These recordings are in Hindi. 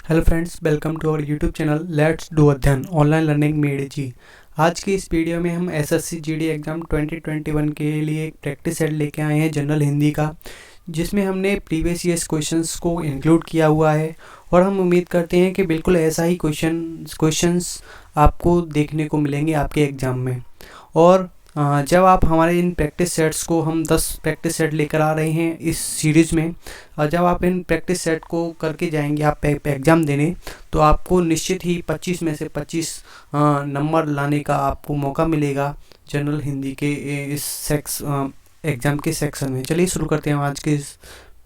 Hello friends, welcome to our YouTube channel let's do Adhyayan online learning made easy. आज की इस वीडियो में हम एसएससी जीडी एग्ज़ाम 2021 के लिए एक प्रैक्टिस सेट लेके आए हैं जनरल हिंदी का, जिसमें हमने प्रीवियस ईयर्स क्वेश्चंस को इंक्लूड किया हुआ है और हम उम्मीद करते हैं कि बिल्कुल ऐसा ही क्वेश्चंस आपको देखने को मिलेंगे आपके एग्ज़ाम में। और जब आप हमारे इन प्रैक्टिस सेट्स को, हम 10 प्रैक्टिस सेट लेकर आ रहे हैं इस सीरीज़ में, और जब आप इन प्रैक्टिस सेट को करके जाएंगे आप एग्ज़ाम देने, तो आपको निश्चित ही 25 में से 25 नंबर लाने का आपको मौका मिलेगा जनरल हिंदी के इस एग्ज़ाम के सेक्शन में। चलिए शुरू करते हैं आज के इस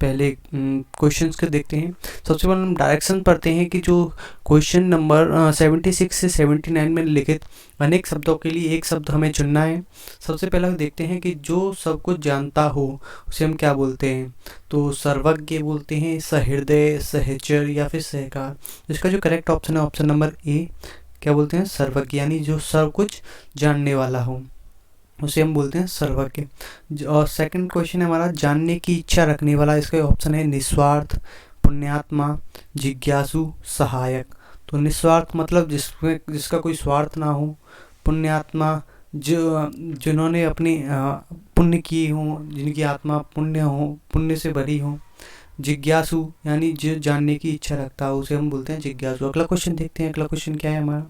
पहले क्वेश्चंस को देखते हैं। सबसे पहले हम डायरेक्शन पढ़ते हैं कि जो क्वेश्चन नंबर 76 से 79 में लिखित अनेक शब्दों के लिए एक शब्द हमें चुनना है। सबसे पहला देखते हैं कि जो सब कुछ जानता हो उसे हम क्या बोलते हैं। तो सर्वज्ञ बोलते हैं, सहृदय, सहचर या फिर सहकार। इसका जो करेक्ट ऑप्शन है ऑप्शन नंबर ए, क्या बोलते हैं, सर्वज्ञ, यानी जो सब कुछ जानने वाला हो उसे हम बोलते हैं सर्वज्ञ। और सेकंड क्वेश्चन है हमारा, जानने की इच्छा रखने वाला। इसका ऑप्शन है निस्वार्थ, पुण्यात्मा, जिज्ञासु, सहायक। तो निस्वार्थ मतलब जिसका कोई स्वार्थ ना हो। पुण्यात्मा जिन्होंने अपनी पुण्य किए हों, जिनकी आत्मा पुण्य से भरी हो। जिज्ञासु यानी जो जानने की इच्छा रखता है उसे हम बोलते हैं जिज्ञासु। अगला क्वेश्चन देखते हैं। अगला क्वेश्चन क्या है हमारा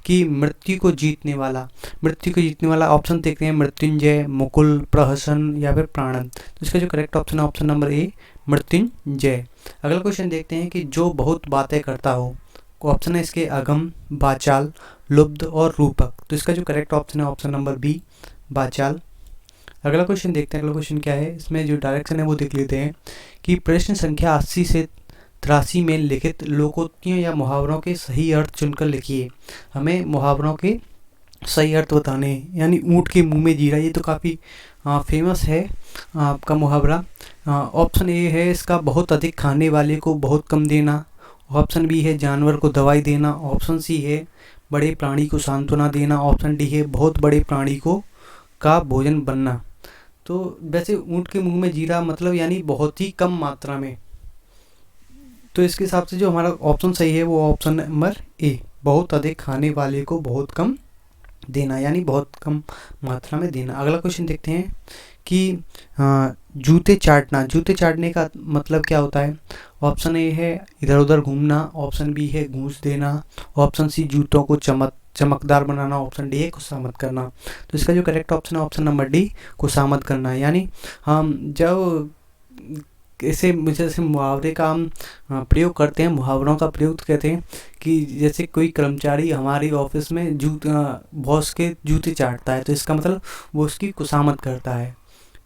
कि मृत्यु को जीतने वाला ऑप्शन देखते हैं, मृत्युंजय, मुकुल, प्रहसन या फिर प्राणन। तो इसका जो करेक्ट ऑप्शन है ऑप्शन नंबर ए, मृत्युंजय। अगला क्वेश्चन देखते हैं कि जो बहुत बातें करता हो। ऑप्शन है इसके अगम, वाचाल, लुब्ध और रूपक। तो इसका जो करेक्ट ऑप्शन है ऑप्शन नंबर बी, वाचाल। अगला क्वेश्चन देखते हैं। अगला क्वेश्चन क्या है, इसमें जो डायरेक्शन है वो देख लेते हैं कि प्रश्न संख्या 80 से 83 में लिखित लोकोक्तियों या मुहावरों के सही अर्थ चुनकर लिखिए। हमें मुहावरों के सही अर्थ बताने हैं, यानी ऊँट के मुंह में जीरा, ये तो काफ़ी फेमस है आपका मुहावरा। ऑप्शन ए है इसका, बहुत अधिक खाने वाले को बहुत कम देना। ऑप्शन बी है जानवर को दवाई देना। ऑप्शन सी है बड़े प्राणी को सांत्वना देना। ऑप्शन डी है बहुत बड़े प्राणी का भोजन बनना। तो वैसे ऊँट के मुंह में जीरा मतलब यानी बहुत ही कम मात्रा में। तो इसके हिसाब से जो हमारा ऑप्शन सही है वो ऑप्शन नंबर ए, बहुत अधिक खाने वाले को बहुत कम देना, यानी बहुत कम मात्रा में देना। अगला क्वेश्चन देखते हैं कि जूते चाटने का मतलब क्या होता है। ऑप्शन ए है इधर उधर घूमना। ऑप्शन बी है घूंस देना। ऑप्शन सी जूतों को चमकदार बनाना। ऑप्शन डी है खुशामद करना। तो इसका जो करेक्ट ऑप्शन है ऑप्शन नंबर डी, खुशामद करना। यानी हम जब जैसे मुहावरे का हम प्रयोग करते हैं, मुहावरों का प्रयोग कहते हैं कि जैसे कोई कर्मचारी हमारी ऑफिस में बॉस के जूते चाटता है, तो इसका मतलब वो उसकी खुशामद करता है।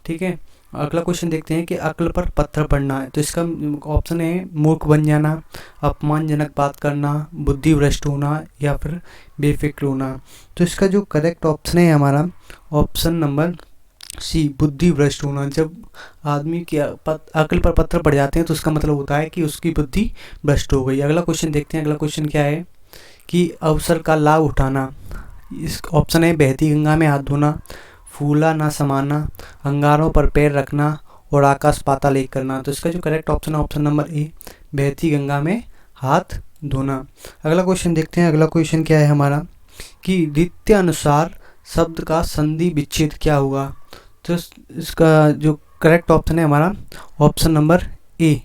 ठीक है। अगला क्वेश्चन देखते हैं कि अक्ल पर पत्थर पड़ना है। तो इसका ऑप्शन है मूर्ख बन जाना, अपमानजनक बात करना, बुद्धि भ्रष्ट होना या फिर बेफिक्र होना। तो इसका जो करेक्ट ऑप्शन है हमारा ऑप्शन नंबर सी, बुद्धि भ्रष्ट होना। जब आदमी की अक्ल पर पत्थर पड़ जाते हैं तो उसका मतलब होता है कि उसकी बुद्धि भ्रष्ट हो गई। अगला क्वेश्चन देखते हैं। अगला क्वेश्चन क्या है कि अवसर का लाभ उठाना। इस ऑप्शन है बहती गंगा में हाथ धोना, फूला ना समाना, अंगारों पर पैर रखना और आकाश पाताल एक करना। तो इसका जो करेक्ट ऑप्शन है ऑप्शन नंबर ए, बहती गंगा में हाथ धोना। अगला क्वेश्चन देखते हैं। अगला क्वेश्चन क्या है हमारा कि रीत्य अनुसार शब्द का संधि विच्छेद क्या होगा। तो इसका जो करेक्ट ऑप्शन है हमारा ऑप्शन नंबर ए,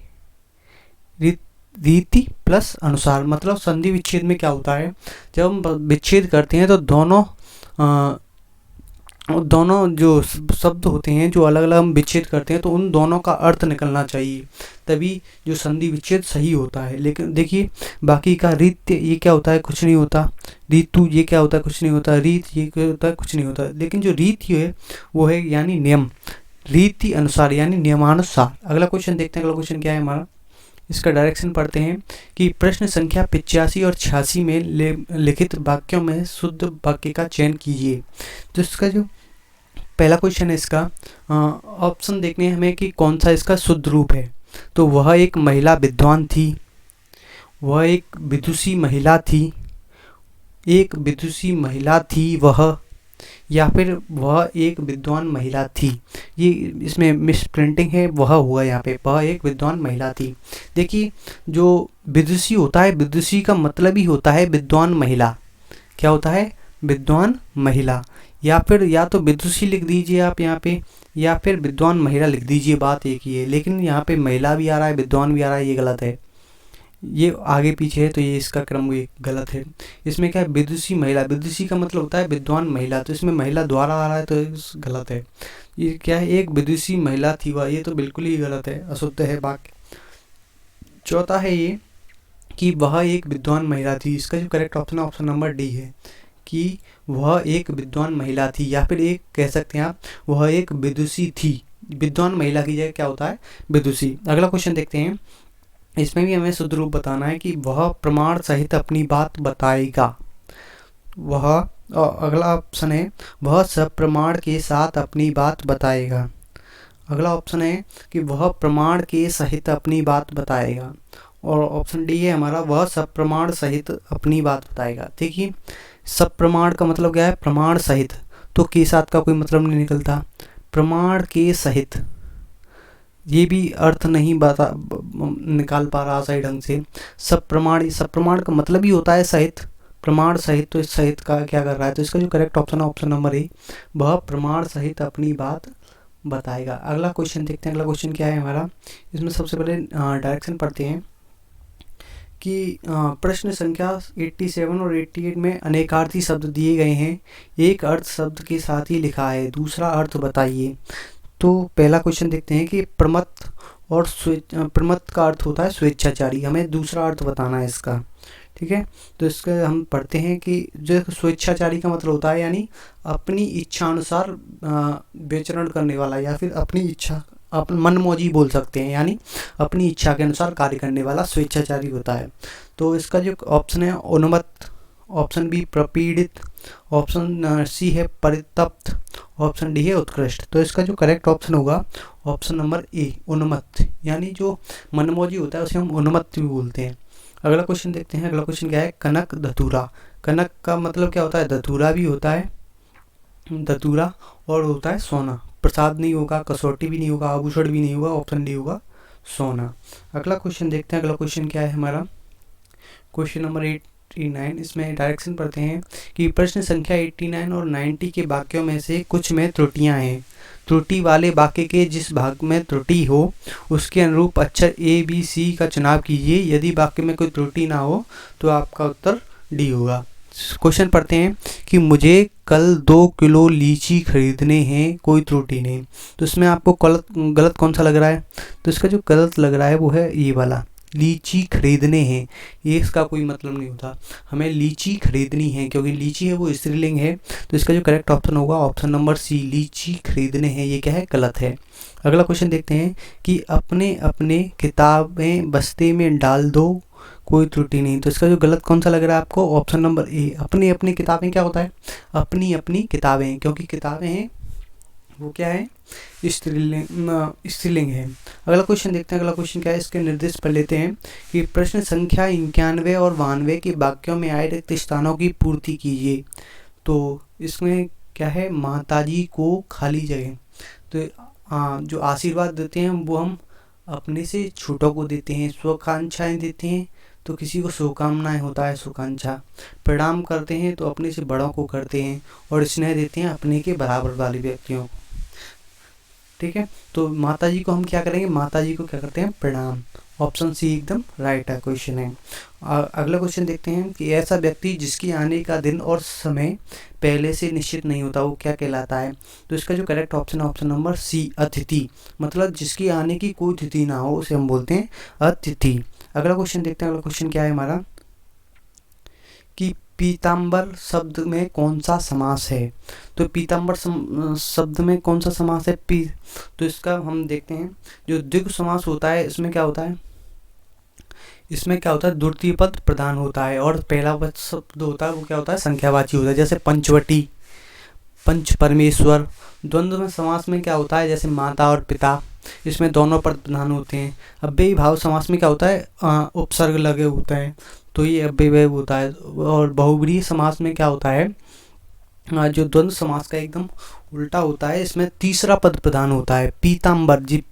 रीति प्लस अनुसार। मतलब संधि विच्छेद में क्या होता है, जब हम विच्छेद करते हैं तो दोनों जो शब्द होते हैं जो अलग अलग हम विच्छेद करते हैं तो उन दोनों का अर्थ निकलना चाहिए, तभी जो संधि विच्छेद सही होता है। लेकिन देखिए बाकी का रीत्य ये क्या होता है, कुछ नहीं होता। ऋतु ये क्या होता है, कुछ नहीं होता। रीत ये क्या होता है, कुछ नहीं होता। लेकिन जो रीति है वो है यानी नियम, रीति अनुसार यानी नियमानुसार। अगला क्वेश्चन देखते हैं। अगला क्वेश्चन क्या है हमारा, इसका डायरेक्शन पढ़ते हैं कि प्रश्न संख्या 85 और 86 में लिखित वाक्यों में शुद्ध वाक्य का चयन कीजिए। तो इसका जो पहला क्वेश्चन है इसका ऑप्शन देखने हैं हमें कि कौन सा इसका शुद्ध रूप है। तो वह एक महिला विद्वान थी, वह एक विदुषी महिला थी, एक विदुषी महिला थी वह, या फिर वह एक विद्वान महिला थी। ये इसमें मिस प्रिंटिंग है, वह हुआ यहाँ पे, वह एक विद्वान महिला थी। देखिए जो विदुषी होता है, विदुषी का मतलब ही होता है विद्वान महिला। क्या होता है? विद्वान महिला। या फिर या तो विदुषी लिख दीजिए आप यहाँ पे, या फिर विद्वान महिला लिख दीजिए, बात एक ही है। लेकिन यहाँ पे महिला भी आ रहा है, विद्वान भी आ रहा है, ये गलत है। ये आगे पीछे है तो ये इसका क्रम ये गलत है। इसमें क्या है? विदुषी महिला, विदुषी का मतलब होता है विद्वान महिला, तो इसमें महिला द्वारा आ रहा है तो गलत है। ये क्या है? एक विदुषी महिला थी वह, ये तो बिल्कुल ही गलत है, अशुद्ध है वाक्य। चौथा है ये कि वह एक विद्वान महिला थी। इसका जो करेक्ट ऑप्शन है ऑप्शन नंबर डी है कि वह एक विद्वान महिला थी, या फिर एक कह सकते हैं आप वह एक विदुषी थी। विद्वान महिला की जगह क्या होता है? विदुषी। अगला क्वेश्चन देखते हैं। इसमें भी हमें शुद्ध रूप बताना है कि वह प्रमाण सहित अपनी बात बताएगा। वह अगला ऑप्शन है वह सब प्रमाण के साथ अपनी बात बताएगा। अगला ऑप्शन है कि वह प्रमाण के सहित अपनी बात बताएगा। और ऑप्शन डी है हमारा वह सब प्रमाण सहित अपनी बात बताएगा। देखिए सब प्रमाण का मतलब क्या है? प्रमाण सहित, तो के साथ का कोई मतलब नहीं निकलता। प्रमाण के सहित ये भी अर्थ नहीं निकाल पा रहा सही ढंग से। सब प्रमाण का मतलब ही होता है सहित, प्रमाण सहित, तो इस सहित का क्या कर रहा है? तो इसका जो करेक्ट ऑप्शन है ऑप्शन नंबर ए, वह प्रमाण सहित अपनी बात बताएगा। अगला क्वेश्चन देखते हैं। अगला क्वेश्चन क्या है हमारा? इसमें सबसे पहले डायरेक्शन पढ़ते हैं कि प्रश्न संख्या 87 और 88 में अनेकार्थी शब्द दिए गए हैं। एक अर्थ शब्द के साथ ही लिखा है, दूसरा अर्थ बताइए। तो पहला क्वेश्चन देखते हैं कि प्रमत्त और प्रमत्त का अर्थ होता है स्वेच्छाचारी। हमें दूसरा अर्थ बताना है इसका, ठीक है। तो इसका हम पढ़ते हैं कि जो स्वेच्छाचारी का मतलब होता है यानी अपनी इच्छा अनुसार विचरण करने वाला, या फिर अपनी इच्छा, आप मनमौजी बोल सकते हैं, यानी अपनी इच्छा के अनुसार कार्य करने वाला स्वेच्छाचारी होता है। तो इसका जो ऑप्शन है उन्मत्त, ऑप्शन बी प्रपीड़ित, ऑप्शन सी है परितप्त, ऑप्शन डी है उत्कृष्ट। तो इसका जो करेक्ट ऑप्शन होगा ऑप्शन नंबर ए उन्मत्त, यानी जो मनमौजी होता है उसे हम उन्मत्त भी बोलते हैं। अगला क्वेश्चन देखते हैं। अगला क्वेश्चन क्या है? कनक धतूरा। कनक का मतलब क्या होता है? धतूरा भी होता है, धतूरा और होता है सोना। प्रसाद नहीं होगा, कसौटी भी नहीं होगा, आभूषण भी नहीं होगा, ऑप्शन डी होगा सोना। अगला क्वेश्चन देखते हैं। अगला क्वेश्चन क्या है हमारा? Question number 89। इसमें डायरेक्शन पढ़ते हैं कि प्रश्न संख्या 89 और 90 के वाक्यों में से कुछ में त्रुटियां हैं। त्रुटि वाले वाक्य के जिस भाग में त्रुटि हो उसके अनुरूप अक्षर ए बी सी का चुनाव कीजिए। यदि वाक्य में कोई त्रुटि ना हो तो आपका उत्तर डी होगा। क्वेश्चन पढ़ते हैं कि मुझे कल 2 किलो लीची खरीदने हैं, कोई त्रुटि नहीं। तो इसमें आपको गलत कौन सा लग रहा है? तो इसका जो गलत लग रहा है वो है ये वाला, लीची खरीदने हैं। ये इसका कोई मतलब नहीं होता, हमें लीची खरीदनी है, क्योंकि लीची है वो स्त्रीलिंग है। तो इसका जो करेक्ट ऑप्शन होगा ऑप्शन नंबर सी, लीची खरीदने हैं। ये क्या है? गलत है। अगला क्वेश्चन देखते हैं कि अपने अपने किताबें बस्ते में डाल दो, कोई त्रुटि नहीं। तो इसका जो गलत कौन सा लग रहा है आपको? ऑप्शन नंबर ए, अपनी अपनी किताबें। क्या होता है? अपनी अपनी किताबें, क्योंकि किताबें हैं वो क्या है? स्त्रीलिंग है। अगला क्वेश्चन देखते हैं। अगला क्वेश्चन क्या है? इसके निर्देश पढ़ लेते हैं कि प्रश्न संख्या 91 और 92 के वाक्यों में आए रिक्त स्थानों की पूर्ति कीजिए। तो इसमें क्या है? माताजी को खाली जगह। तो जो आशीर्वाद देते हैं वो हम अपने से छोटों को देते हैं, शुभकांक्षाएं देते हैं तो किसी को शुभकामनाएं होता है शुभकांक्षा। प्रणाम करते हैं तो अपने से बड़ों को करते हैं, और स्नेह देते हैं अपने के बराबर वाले व्यक्तियों को, ठीक है। तो माताजी को हम क्या करेंगे? माताजी को क्या करते हैं? प्रणाम। ऑप्शन सी एकदम राइट है क्वेश्चन है। अगला क्वेश्चन देखते हैं कि ऐसा व्यक्ति जिसकी आने का दिन और समय पहले से निश्चित नहीं होता वो क्या कहलाता है? तो इसका जो करेक्ट ऑप्शन है ऑप्शन नंबर सी अतिथि, मतलब जिसकी आने की कोई तिथि ना हो उसे हम बोलते हैं अतिथि। अगला क्वेश्चन देखते हैं। अगला क्वेश्चन क्या है हमारा कि पीताम्बर शब्द में कौन सा समास है? तो पीताम्बर शब्द में कौन सा समास है? तो इसका हम देखते हैं। जो द्विगु समास होता है इसमें क्या होता है? इसमें क्या होता है? द्वितीय पद प्रधान होता है, और पहला पद शब्द होता है वो क्या होता है? संख्यावाची होता है, जैसे पंचवटी, पंच परमेश्वर। द्वंद्व में समास में क्या होता है? जैसे माता और पिता, इसमें दोनों पद प्रधान होते हैं। अव्ययी भाव समास में क्या होता है? उपसर्ग लगे होते हैं, तो ये अव्ययी होता है। और बहुब्रीहि समास में क्या होता है? जो द्वंद्व समास का एकदम उल्टा होता है, इसमें तीसरा पद प्रधान होता है। पीताम्बर, जी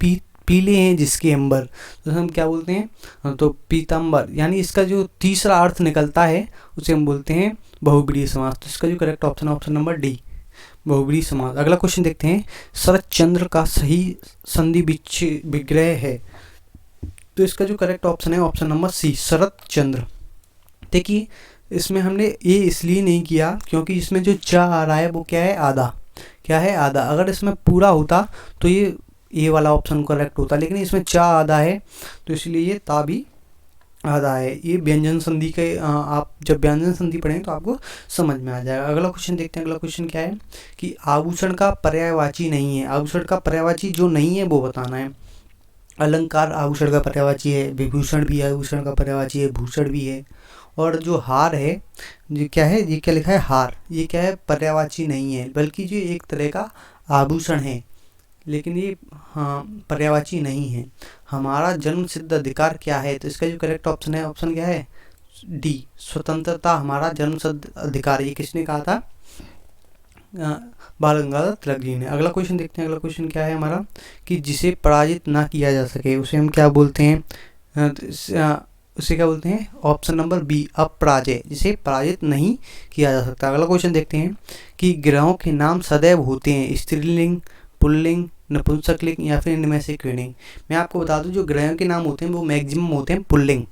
पीले हैं जिसके अंबर, तो हम क्या बोलते हैं, तो पीताम्बर, यानी इसका जो तीसरा अर्थ निकलता है उसे हम बोलते हैं बहुब्रीहि समास। तो इसका जो करेक्ट ऑप्शन है ऑप्शन नंबर डी, बहुब्रीहि समास। अगला क्वेश्चन देखते हैं, शरत चंद्र का सही संधि विग्रह है। तो इसका जो करेक्ट ऑप्शन है ऑप्शन नंबर सी, शरत चंद्र। देखिए इसमें हमने ए इसलिए नहीं किया क्योंकि इसमें जो चा आ रहा है वो क्या है, आधा, क्या है, आधा। अगर इसमें पूरा होता तो ये ए वाला ऑप्शन करेक्ट होता, लेकिन इसमें चा आधा है तो इसलिए ये ता भी आधा है। ये व्यंजन संधि के आप जब व्यंजन संधि पढ़ेंगे तो आपको समझ में आ जाएगा। अगला क्वेश्चन देखते हैं। अगला क्वेश्चन क्या है कि आभूषण का पर्यायवाची नहीं है। आभूषण का पर्यायवाची जो नहीं है वो बताना है। अलंकार आभूषण का पर्यायवाची है, विभूषण भी आभूषण का पर्यायवाची है, भूषण भी है। और जो हार है, ये क्या है, ये क्या लिखा है, हार, ये क्या है, पर्यायवाची नहीं है, बल्कि जो एक तरह का आभूषण है, लेकिन ये हाँ पर्यायवाची नहीं है। हमारा जन्म सिद्ध अधिकार क्या है, तो इसका जो करेक्ट ऑप्शन है ऑप्शन क्या है, डी, स्वतंत्रता हमारा जन्म सिद्ध अधिकार। ये किसने कहा था, बाल गंगाधर तिलक जी ने। अगला क्वेश्चन देखते हैं। अगला क्वेश्चन क्या है हमारा कि जिसे पराजित ना किया जा सके उसे हम क्या बोलते हैं, उसे क्या बोलते हैं, ऑप्शन नंबर बी, अपराजय, जिसे पराजित नहीं किया जा सकता। अगला क्वेश्चन देखते हैं कि ग्रहों के नाम सदैव होते हैं स्त्रीलिंग, पुल्लिंग, नपुंसकलिंग या फिर इनमें से कोई नहीं। मैं आपको बता दूं जो ग्रहों के नाम होते हैं वो मैक्सिमम होते हैं पुल्लिंग,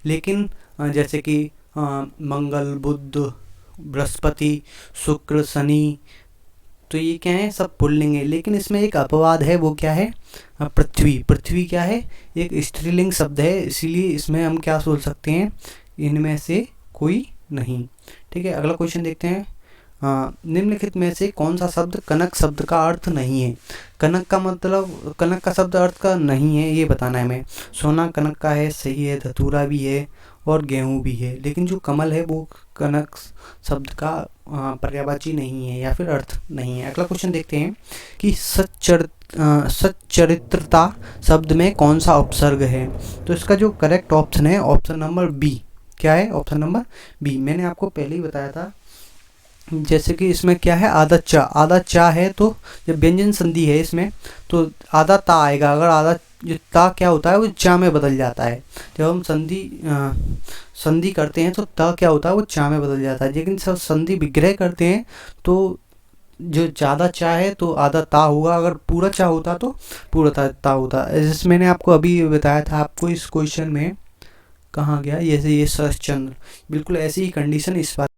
लेकिन जैसे कि मंगल, बुध, बृहस्पति, शुक्र, शनि, तो ये क्या है, सब पुल्लिंग है। लेकिन इसमें एक अपवाद है, वो क्या है, पृथ्वी। पृथ्वी क्या है, एक स्त्रीलिंग शब्द है, इसीलिए इसमें हम क्या सोच सकते हैं, इनमें से कोई नहीं। ठीक है, अगला क्वेश्चन देखते हैं। निम्नलिखित में से कौन सा शब्द कनक शब्द का अर्थ नहीं है। कनक का मतलब, कनक का शब्द अर्थ का नहीं है ये बताना है हमें। सोना कनक का है, सही है, धतूरा भी है और गेहूँ भी है, लेकिन जो कमल है वो कनक शब्द का पर्यायवाची नहीं है या फिर अर्थ नहीं है। अगला क्वेश्चन देखते हैं कि सच्चरित्रता शब्द में कौन सा उपसर्ग है। तो इसका जो करेक्ट ऑप्शन है ऑप्शन नंबर बी, क्या है, ऑप्शन नंबर बी। मैंने आपको पहले ही बताया था, जैसे कि इसमें क्या है, आधा चा, आधा चा है, तो जब व्यंजन संधि है इसमें तो आधा ता आएगा। अगर आधा जो ता क्या होता है वो चा में बदल जाता है। जब हम संधि करते हैं तो ता क्या होता है, वो चा में बदल जाता है। लेकिन सब संधि विग्रह करते हैं तो जो ज़्यादा चा है तो आधा ता होगा, अगर पूरा चा होता तो पूरा ता होता। जैसे मैंने आपको अभी बताया था, आपको इस क्वेश्चन में कहाँ गया, जैसे ये शरत चंद्र, बिल्कुल ऐसी ही कंडीशन इस बार